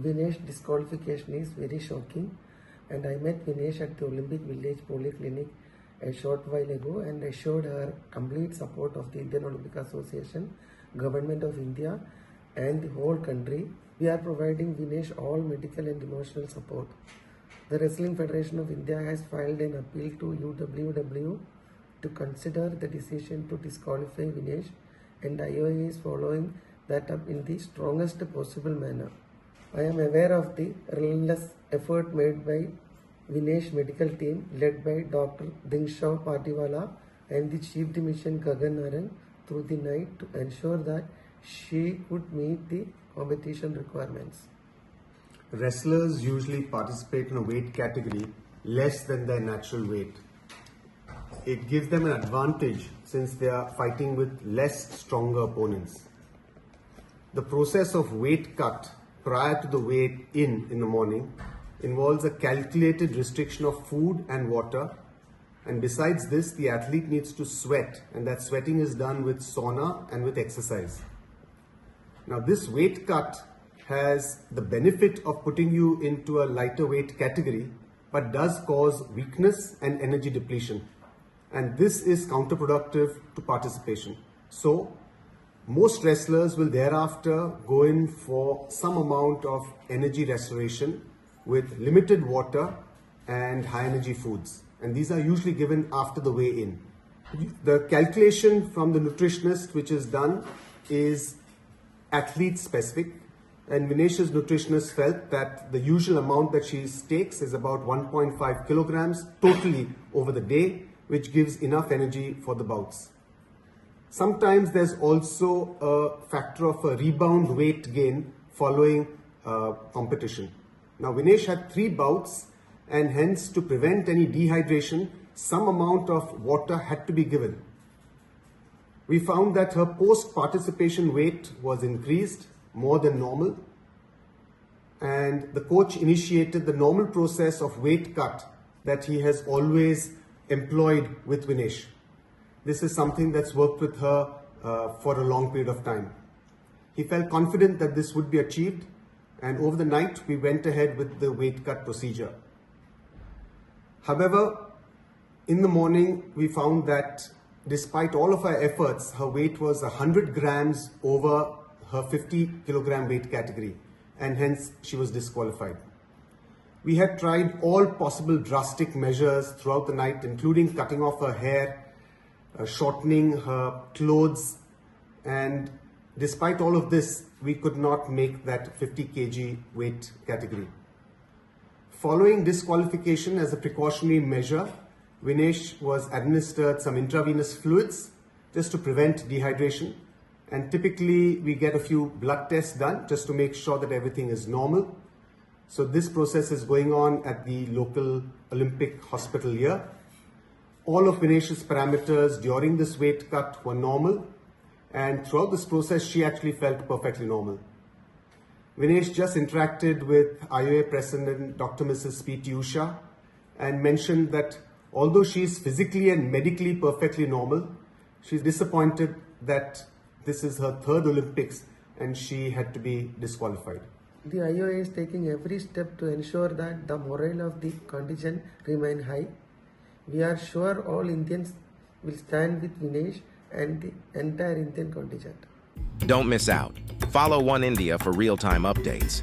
Vinesh disqualification is very shocking, and I met Vinesh at the Olympic Village Polyclinic a short while ago and assured her complete support of the Indian Olympic Association, Government of India and the whole country. We are providing Vinesh all medical and emotional support. The Wrestling Federation of India has filed an appeal to UWW to consider the decision to disqualify Vinesh, and IOA is following that up in the strongest possible manner. I am aware of the relentless effort made by Vinesh medical team led by Dr. Dingshaw Patiwala and the Chief Dimission Gagan Narang through the night to ensure that she could meet the competition requirements. Wrestlers usually participate in a weight category less than their natural weight. It gives them an advantage since they are fighting with less stronger opponents. The process of weight cut prior to the weight in the morning involves a calculated restriction of food and water, and besides this the athlete needs to sweat, and that sweating is done with sauna and with exercise. Now this weight cut has the benefit of putting you into a lighter weight category but does cause weakness and energy depletion, and this is counterproductive to participation. So most wrestlers will thereafter go in for some amount of energy restoration with limited water and high energy foods, and these are usually given after the weigh-in. The calculation from the nutritionist which is done is athlete specific, and Vinesh's nutritionist felt that the usual amount that she takes is about 1.5 kilograms totally over the day, which gives enough energy for the bouts. Sometimes there's also a factor of a rebound weight gain following competition. Now Vinesh had 3 bouts, and hence to prevent any dehydration, some amount of water had to be given. We found that her post-participation weight was increased more than normal, and the coach initiated the normal process of weight cut that he has always employed with Vinesh. This is something that's worked with her for a long period of time. He felt confident that this would be achieved, and over the night we went ahead with the weight cut procedure. However, in the morning we found that despite all of our efforts, her weight was 100 grams over her 50 kilogram weight category, and hence she was disqualified. We had tried all possible drastic measures throughout the night, including cutting off her hair, shortening her clothes, and despite all of this, we could not make that 50 kg weight category. Following disqualification as a precautionary measure, Vinesh was administered some intravenous fluids just to prevent dehydration, and typically we get a few blood tests done just to make sure that everything is normal. So this process is going on at the local Olympic hospital here. All of Vinesh's parameters during this weight cut were normal, and throughout this process she actually felt perfectly normal. Vinesh just interacted with IOA President Dr. Mrs. P.T. Usha and mentioned that although she is physically and medically perfectly normal, she is disappointed that this is her 3rd Olympics and she had to be disqualified. The IOA is taking every step to ensure that the morale of the contingent remain high. We are sure all Indians will stand with Vinesh and the entire Indian contingent. Don't miss out. Follow Oneindia for real-time updates.